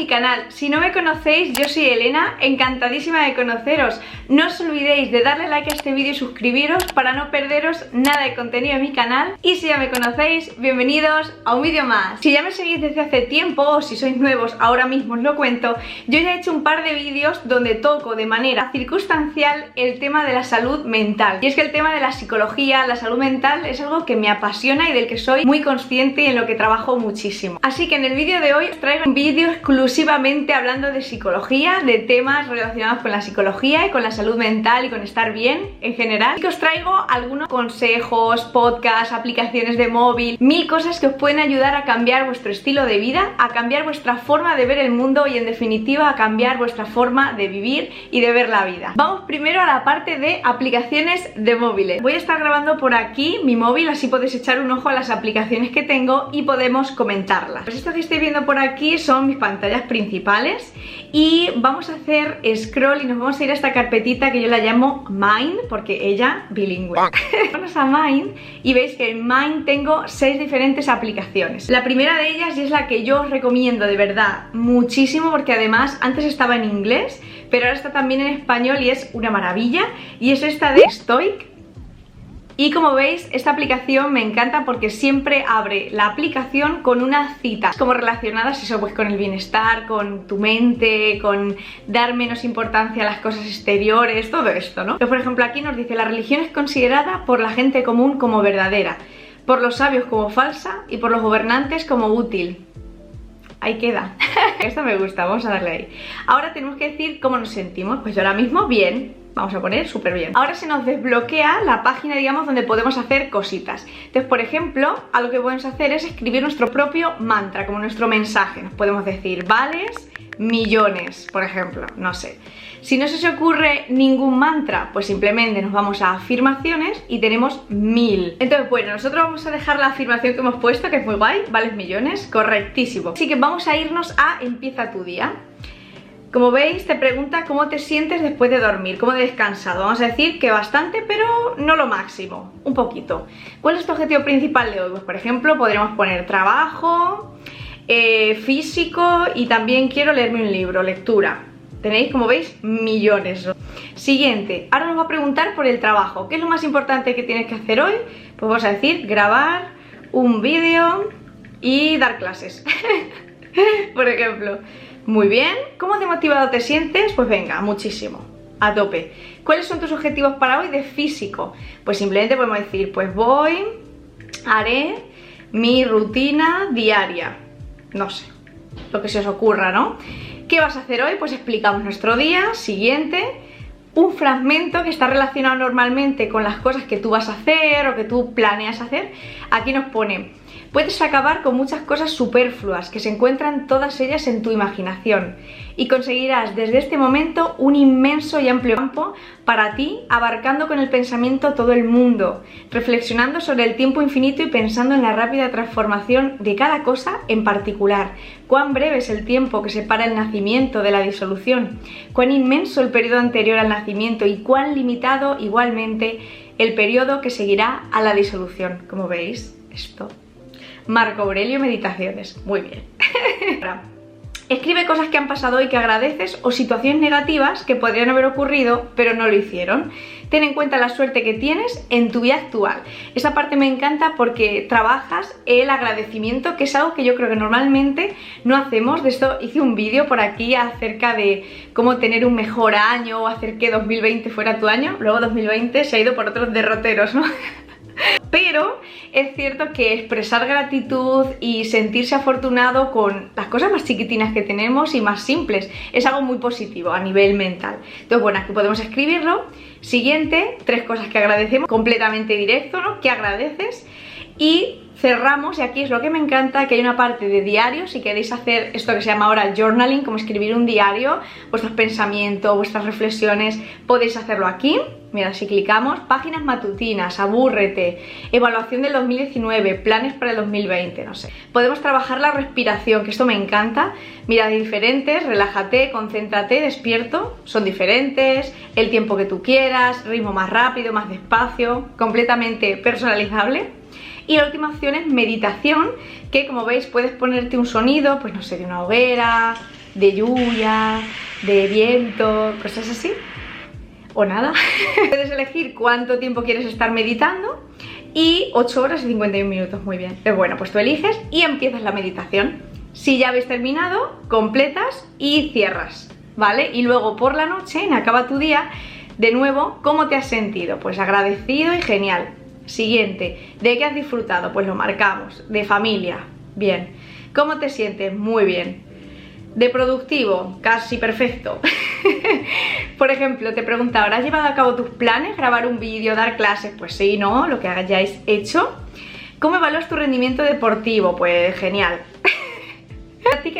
mi canal. Si no me conocéis, yo soy Elena, encantadísima de conoceros. No os olvidéis de darle like a este vídeo y suscribiros para no perderos nada de contenido en mi canal. Y si ya me conocéis, bienvenidos a un vídeo más. Si ya me seguís desde hace tiempo o si sois nuevos, ahora mismo os lo cuento. Yo ya he hecho un par de vídeos donde toco de manera circunstancial el tema de la salud mental. Y es que el tema de la psicología, la salud mental es algo que me apasiona y del que soy muy consciente y en lo que trabajo muchísimo. Así que en el vídeo de hoy os traigo un vídeo exclusivamente hablando de psicología, de temas relacionados con la psicología y con la salud mental y con estar bien en general. Y que os traigo algunos consejos, podcasts, aplicaciones de móvil, mil cosas que os pueden ayudar a cambiar vuestro estilo de vida, a cambiar vuestra forma de ver el mundo y en definitiva a cambiar vuestra forma de vivir y de ver la vida. Vamos primero a la parte de aplicaciones de móviles. Voy a estar grabando por aquí mi móvil, así podéis echar un ojo a las aplicaciones que tengo y podemos comentarlas. Pues esto que estoy viendo por aquí son mis pantallas principales y vamos a hacer scroll y nos vamos a ir a esta carpetita que yo la llamo Mind, porque ella bilingüe. Vamos a Mind y veis que en Mind tengo 6 diferentes aplicaciones. La primera de ellas, y es la que yo os recomiendo de verdad muchísimo, porque además antes estaba en inglés pero ahora está también en español y es una maravilla, y es esta de Stoic. Y como veis, esta aplicación me encanta porque siempre abre la aplicación con una cita, como relacionadas eso, pues con el bienestar, con tu mente, con dar menos importancia a las cosas exteriores, todo esto, ¿no? Pero, por ejemplo, aquí nos dice: la religión es considerada por la gente común como verdadera, por los sabios como falsa y por los gobernantes como útil. Ahí queda. Esto me gusta, vamos a darle ahí. Ahora tenemos que decir cómo nos sentimos. Pues yo ahora mismo bien. Vamos a poner súper bien. Ahora se nos desbloquea la página, digamos, donde podemos hacer cositas. Entonces, por ejemplo, algo que podemos hacer es escribir nuestro propio mantra, como nuestro mensaje. Nos podemos decir: vales millones, por ejemplo, no sé. Si no se os ocurre ningún mantra, pues simplemente nos vamos a afirmaciones y tenemos 1000. Entonces, bueno, nosotros vamos a dejar la afirmación que hemos puesto, que es muy guay, vales millones, correctísimo. Así que vamos a irnos a Empieza tu día. Como veis, te pregunta cómo te sientes después de dormir, cómo de descansado. Vamos a decir que bastante, pero no lo máximo, un poquito. ¿Cuál es tu objetivo principal de hoy? Pues, por ejemplo, podríamos poner trabajo, físico, y también quiero leerme un libro, lectura. Tenéis, como veis, millones. Siguiente, ahora nos va a preguntar por el trabajo. ¿Qué es lo más importante que tienes que hacer hoy? Pues vamos a decir grabar un vídeo y dar clases. Por ejemplo. Muy bien. ¿Cómo de motivado te sientes? Pues venga, muchísimo, a tope. ¿Cuáles son tus objetivos para hoy de físico? Pues simplemente podemos decir: pues haré mi rutina diaria. No sé, lo que se os ocurra, ¿no? ¿Qué vas a hacer hoy? Pues explicamos nuestro día. Siguiente, un fragmento que está relacionado normalmente con las cosas que tú vas a hacer o que tú planeas hacer. Aquí nos pone: puedes acabar con muchas cosas superfluas que se encuentran todas ellas en tu imaginación y conseguirás desde este momento un inmenso y amplio campo para ti, abarcando con el pensamiento todo el mundo, reflexionando sobre el tiempo infinito y pensando en la rápida transformación de cada cosa en particular. Cuán breve es el tiempo que separa el nacimiento de la disolución, cuán inmenso el periodo anterior al nacimiento y cuán limitado igualmente el periodo que seguirá a la disolución. Como veis, esto... Marco Aurelio Meditaciones, muy bien. Escribe cosas que han pasado hoy que agradeces o situaciones negativas que podrían haber ocurrido pero no lo hicieron. Ten en cuenta la suerte que tienes en tu vida actual. Esa parte me encanta porque trabajas el agradecimiento, que es algo que yo creo que normalmente no hacemos. De esto hice un vídeo por aquí acerca de cómo tener un mejor año o hacer que 2020 fuera tu año. Luego 2020 se ha ido por otros derroteros, ¿no? Pero es cierto que expresar gratitud y sentirse afortunado con las cosas más chiquitinas que tenemos y más simples es algo muy positivo a nivel mental. Entonces, bueno, aquí podemos escribirlo. Siguiente, 3 cosas que agradecemos, completamente directo, ¿no? ¿Qué agradeces? Y cerramos, y aquí es lo que me encanta, que hay una parte de diario. Si queréis hacer esto que se llama ahora journaling, como escribir un diario, vuestros pensamientos, vuestras reflexiones, podéis hacerlo aquí. Mira, si clicamos, páginas matutinas, abúrrete, evaluación del 2019, planes para el 2020, no sé. Podemos trabajar la respiración, que esto me encanta. Mira, diferentes, relájate, concéntrate, despierto, son diferentes, el tiempo que tú quieras, ritmo más rápido, más despacio, completamente personalizable. Y la última opción es meditación, que como veis puedes ponerte un sonido, pues no sé, de una hoguera, de lluvia, de viento, cosas así, o nada. Puedes elegir cuánto tiempo quieres estar meditando y 8 horas y 51 minutos, muy bien. Entonces, bueno, pues tú eliges y empiezas la meditación. Si ya habéis terminado, completas y cierras, ¿vale? Y luego por la noche, en acaba tu día, de nuevo, ¿cómo te has sentido? Pues agradecido y genial. Siguiente, ¿de qué has disfrutado? Pues lo marcamos. De familia, bien. ¿Cómo te sientes? Muy bien. De productivo, casi perfecto. Por ejemplo, te preguntaba, ¿has llevado a cabo tus planes? ¿Grabar un vídeo, dar clases? Pues sí, ¿no? Lo que hayáis hecho. ¿Cómo evalúas tu rendimiento deportivo? Pues genial.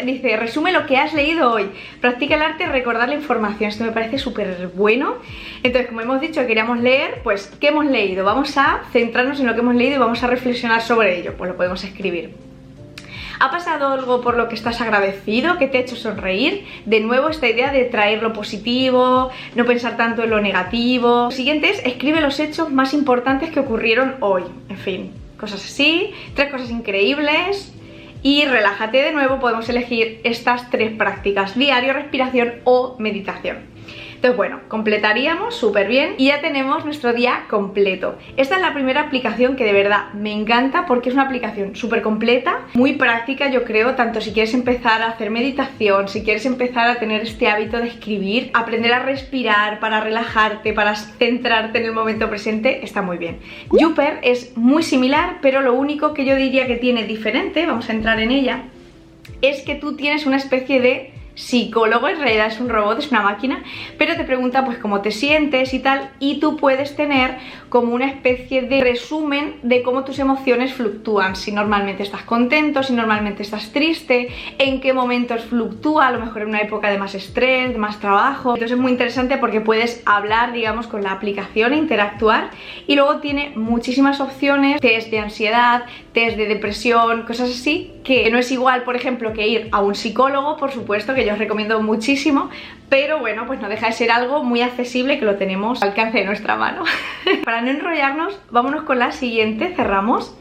Dice, resume lo que has leído hoy. Practica el arte de recordar la información. Esto me parece súper bueno. Entonces, como hemos dicho que queríamos leer, pues, ¿qué hemos leído? Vamos a centrarnos en lo que hemos leído y vamos a reflexionar sobre ello. Pues lo podemos escribir. ¿Ha pasado algo por lo que estás agradecido, que te ha hecho sonreír? De nuevo, esta idea de traer lo positivo, no pensar tanto en lo negativo. Lo siguiente es, escribe los hechos más importantes que ocurrieron hoy. En fin, cosas así, 3 cosas increíbles. Y relájate. De nuevo, podemos elegir estas 3 prácticas: diario, respiración o meditación. Entonces, bueno, completaríamos súper bien y ya tenemos nuestro día completo. Esta es la primera aplicación que de verdad me encanta porque es una aplicación súper completa, muy práctica, yo creo, tanto si quieres empezar a hacer meditación, si quieres empezar a tener este hábito de escribir, aprender a respirar para relajarte, para centrarte en el momento presente, está muy bien. Jupper es muy similar, pero lo único que yo diría que tiene diferente, vamos a entrar en ella, es que tú tienes una especie de psicólogo. En realidad es un robot, es una máquina, pero te pregunta pues cómo te sientes y tal, y tú puedes tener como una especie de resumen de cómo tus emociones fluctúan, si normalmente estás contento, si normalmente estás triste, en qué momentos fluctúa, a lo mejor en una época de más estrés, de más trabajo. Entonces es muy interesante porque puedes hablar, digamos, con la aplicación e interactuar, y luego tiene muchísimas opciones, test de ansiedad, test de depresión, cosas así, que no es igual, por ejemplo, que ir a un psicólogo, por supuesto, que yo os recomiendo muchísimo, pero bueno, pues no deja de ser algo muy accesible que lo tenemos al alcance de nuestra mano. Para no enrollarnos, vámonos con la siguiente, cerramos.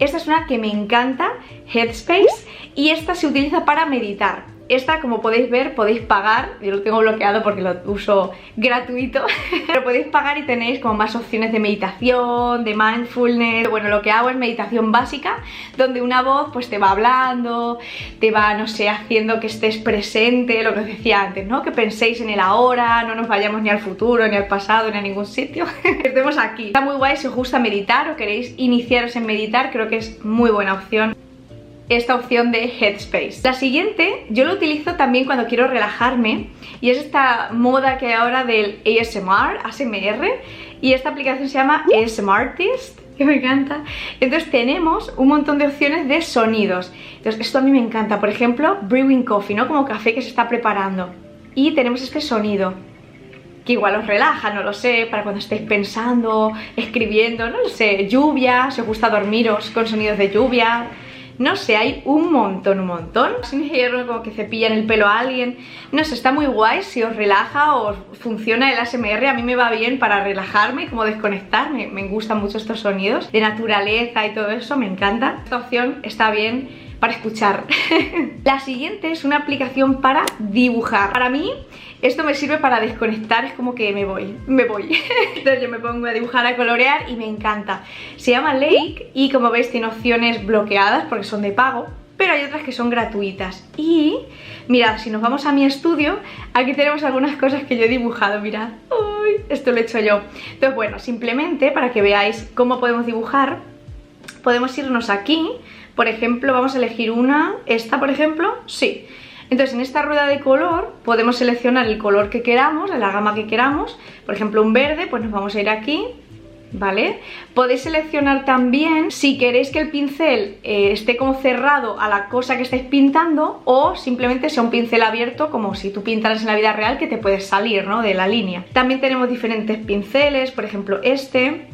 Esta es una que me encanta, Headspace, y esta se utiliza para meditar. Esta, como podéis ver, podéis pagar, yo lo tengo bloqueado porque lo uso gratuito, pero podéis pagar y tenéis como más opciones de meditación, de mindfulness. Bueno, lo que hago es meditación básica, donde una voz pues te va hablando, te va, no sé, haciendo que estés presente, lo que os decía antes, ¿no? Que penséis en el ahora, no nos vayamos ni al futuro, ni al pasado, ni a ningún sitio. Estemos aquí. Está muy guay si os gusta meditar o queréis iniciaros en meditar, creo que es muy buena opción esta opción de Headspace. La siguiente yo lo utilizo también cuando quiero relajarme, y es esta moda que hay ahora del ASMR, y esta aplicación se llama ASMRtist, que me encanta. Entonces tenemos un montón de opciones de sonidos. Entonces esto a mí me encanta, por ejemplo, brewing coffee, ¿no? Como café que se está preparando, y tenemos este sonido que igual os relaja, no lo sé, para cuando estéis pensando, escribiendo, no lo sé, lluvia, si os gusta dormiros con sonidos de lluvia. No sé, hay un montón. Sin hierro, como que cepillan el pelo a alguien. No sé, está muy guay si os relaja o os funciona el ASMR. A mí me va bien para relajarme, como desconectar. Me gustan mucho estos sonidos de naturaleza y todo eso, me encanta. Esta opción está bien para escuchar. La siguiente es una aplicación para dibujar. Para mí esto me sirve para desconectar, es como que me voy. Entonces yo me pongo a dibujar, a colorear y me encanta. Se llama Lake y como veis tiene opciones bloqueadas porque son de pago, pero hay otras que son gratuitas. Y mirad, si nos vamos a mi estudio, aquí tenemos algunas cosas que yo he dibujado, mirad. ¡Uy! Esto lo he hecho yo. Entonces bueno, simplemente para que veáis cómo podemos dibujar, podemos irnos aquí. Por ejemplo, vamos a elegir una, esta por ejemplo, sí. Entonces en esta rueda de color podemos seleccionar el color que queramos, la gama que queramos. Por ejemplo un verde, pues nos vamos a ir aquí, ¿vale? Podéis seleccionar también si queréis que el pincel esté como cerrado a la cosa que estáis pintando, o simplemente sea un pincel abierto, como si tú pintaras en la vida real, que te puedes salir, ¿no?, de la línea. También tenemos diferentes pinceles, por ejemplo este.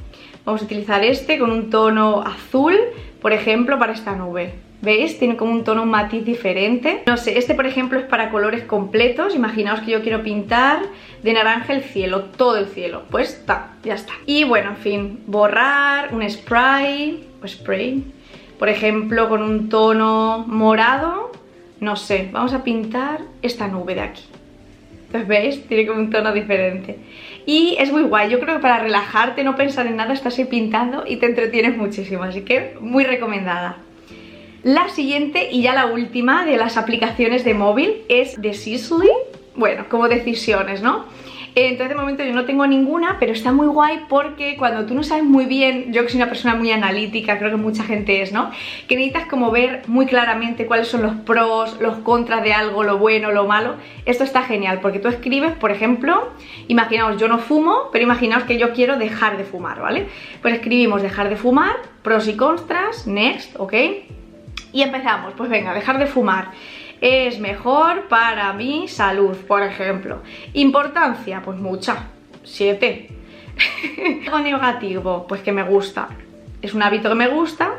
Vamos a utilizar este con un tono azul, por ejemplo, para esta nube. ¿Veis? Tiene como un tono, un matiz diferente. No sé, este por ejemplo es para colores completos. Imaginaos que yo quiero pintar de naranja el cielo, todo el cielo. Pues ya está. Y bueno, en fin, borrar, un spray, por ejemplo, con un tono morado. no sé, vamos a pintar esta nube de aquí. Entonces, ¿veis? Tiene como un tono diferente. Y es muy guay, yo creo que para relajarte, no pensar en nada, estás ahí pintando y te entretienes muchísimo, así que muy recomendada. La siguiente y ya la última de las aplicaciones de móvil es Decision. Bueno, como decisiones, ¿no? Entonces de momento yo no tengo ninguna, pero está muy guay porque cuando tú no sabes muy bien, yo que soy una persona muy analítica, creo que mucha gente es, ¿no? Que necesitas como ver muy claramente cuáles son los pros, los contras de algo, lo bueno, lo malo. Esto está genial porque tú escribes, por ejemplo, imaginaos, yo no fumo, pero imaginaos que yo quiero dejar de fumar, ¿vale? Pues escribimos dejar de fumar, pros y contras, next, ¿ok? Y empezamos, pues venga, dejar de fumar es mejor para mi salud, por ejemplo. Importancia, pues mucha, 7. Algo negativo, pues que me gusta, es un hábito que me gusta,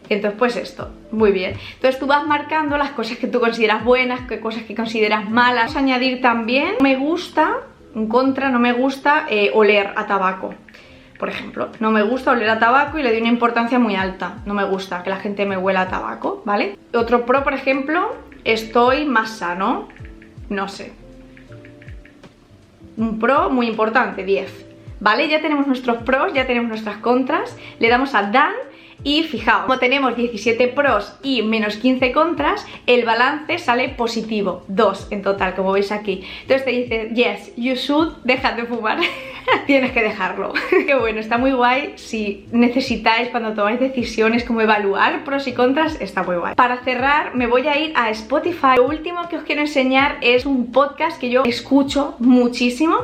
entonces pues esto, muy bien. Entonces tú vas marcando las cosas que tú consideras buenas, qué cosas que consideras malas. Vamos a añadir también, me gusta, un contra, no me gusta oler a tabaco. Por ejemplo, no me gusta oler a tabaco y le doy una importancia muy alta. No me gusta que la gente me huela a tabaco, ¿vale? Otro pro, por ejemplo, estoy más sano. No sé. Un pro muy importante, 10. ¿Vale? Ya tenemos nuestros pros, ya tenemos nuestras contras. Le damos a Done. Y fijaos, como tenemos 17 pros y menos 15 contras, el balance sale positivo, 2 en total, como veis aquí. Entonces te dice, yes, you should, dejar de fumar. Tienes que dejarlo. Qué bueno, está muy guay. Si necesitáis cuando tomáis decisiones como evaluar pros y contras, está muy guay. Para cerrar me voy a ir a Spotify. Lo último que os quiero enseñar es un podcast que yo escucho muchísimo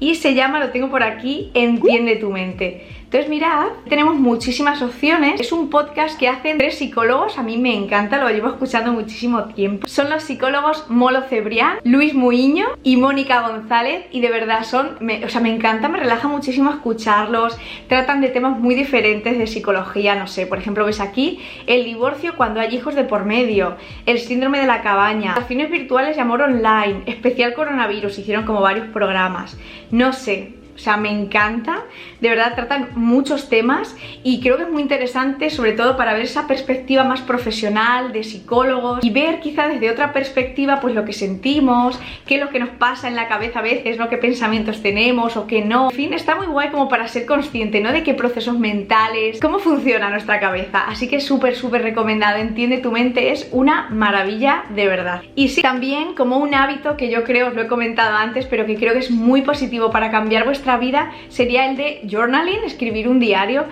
y se llama, lo tengo por aquí, Entiende tu mente. Entonces mirad, tenemos muchísimas opciones. Es un podcast que hacen 3 psicólogos, a mí me encanta, lo llevo escuchando muchísimo tiempo. Son los psicólogos Molo Cebrián, Luis Muiño y Mónica González y de verdad son, me encanta, me relaja muchísimo escucharlos. Tratan de temas muy diferentes de psicología, no sé, por ejemplo ves aquí el divorcio cuando hay hijos de por medio, el síndrome de la cabaña, relaciones virtuales y amor online, especial coronavirus, hicieron como varios programas, no sé. O sea, me encanta, de verdad tratan muchos temas y creo que es muy interesante sobre todo para ver esa perspectiva más profesional de psicólogos y ver quizá desde otra perspectiva pues lo que sentimos, qué es lo que nos pasa en la cabeza a veces, ¿no? Qué pensamientos tenemos o qué no. En fin, está muy guay como para ser consciente, ¿no? De qué procesos mentales, cómo funciona nuestra cabeza. Así que súper recomendado. Entiende tu mente, es una maravilla de verdad. Y sí, también como un hábito que yo creo, os lo he comentado antes, pero que creo que es muy positivo para cambiar vuestra vida sería el de journaling, escribir un diario.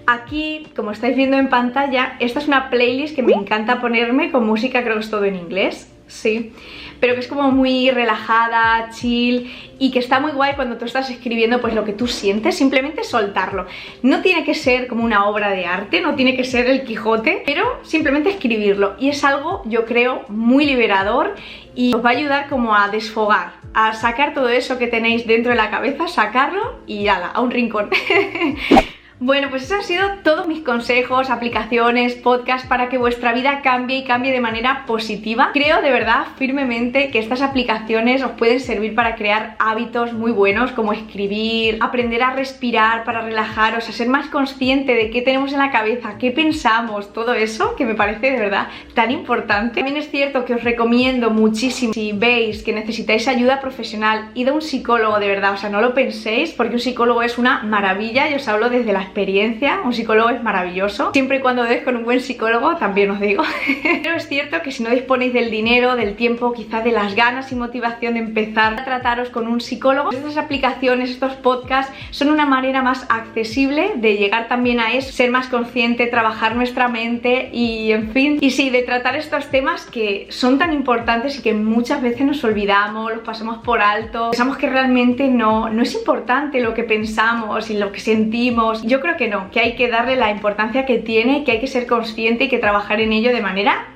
Aquí, como estáis viendo en pantalla, esta es una playlist que me encanta ponerme con música, creo que es todo en inglés, sí, pero que es como muy relajada, chill y que está muy guay cuando tú estás escribiendo pues lo que tú sientes, simplemente soltarlo. No tiene que ser como una obra de arte, no tiene que ser el Quijote, pero simplemente escribirlo y es algo, yo creo, muy liberador y os va a ayudar como a desfogar, a sacar todo eso que tenéis dentro de la cabeza, sacarlo y ala, a un rincón. Bueno, pues esos han sido todos mis consejos, aplicaciones, podcasts para que vuestra vida cambie y cambie de manera positiva. Creo de verdad firmemente que estas aplicaciones os pueden servir para crear hábitos muy buenos como escribir, aprender a respirar para relajaros, a ser más consciente de qué tenemos en la cabeza, qué pensamos, todo eso que me parece de verdad tan importante. También es cierto que os recomiendo muchísimo, si veis que necesitáis ayuda profesional, id a un psicólogo de verdad, o sea, no lo penséis porque un psicólogo es una maravilla y os hablo desde la experiencia, un psicólogo es maravilloso, siempre y cuando des con un buen psicólogo, también os digo. Pero es cierto que si no disponéis del dinero, del tiempo, quizás de las ganas y motivación de empezar a trataros con un psicólogo, estas aplicaciones, estos podcasts son una manera más accesible de llegar también a eso, ser más consciente, trabajar nuestra mente y en fin, y sí, de tratar estos temas que son tan importantes y que muchas veces nos olvidamos, los pasamos por alto, pensamos que realmente no es importante lo que pensamos y lo que sentimos. Yo creo que no, que hay que darle la importancia que tiene, que hay que ser consciente y que trabajar en ello de manera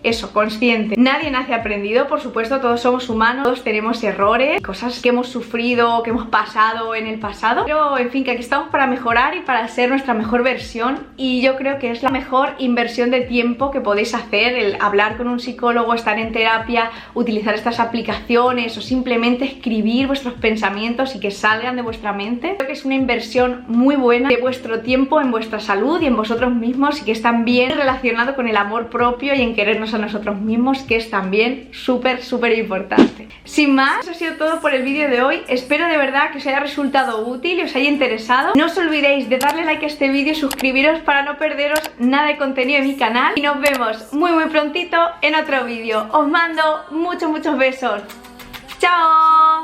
eso, consciente. Nadie nace aprendido, por supuesto, todos somos humanos, todos tenemos errores, cosas que hemos sufrido, que hemos pasado en el pasado, pero en fin, que aquí estamos para mejorar y para ser nuestra mejor versión y yo creo que es la mejor inversión de tiempo que podéis hacer, el hablar con un psicólogo, estar en terapia, utilizar estas aplicaciones o simplemente escribir vuestros pensamientos y que salgan de vuestra mente. Creo que es una inversión muy buena de vuestro tiempo en vuestra salud y en vosotros mismos y que es también relacionado con el amor propio y en querernos querernos a nosotros mismos, que es también súper importante. Sin más, eso ha sido todo por el vídeo de hoy. Espero de verdad que os haya resultado útil y os haya interesado. No os olvidéis de darle like a este vídeo y suscribiros para no perderos nada de contenido en mi canal. Y nos vemos muy prontito en otro vídeo. Os mando muchos besos. ¡Chao!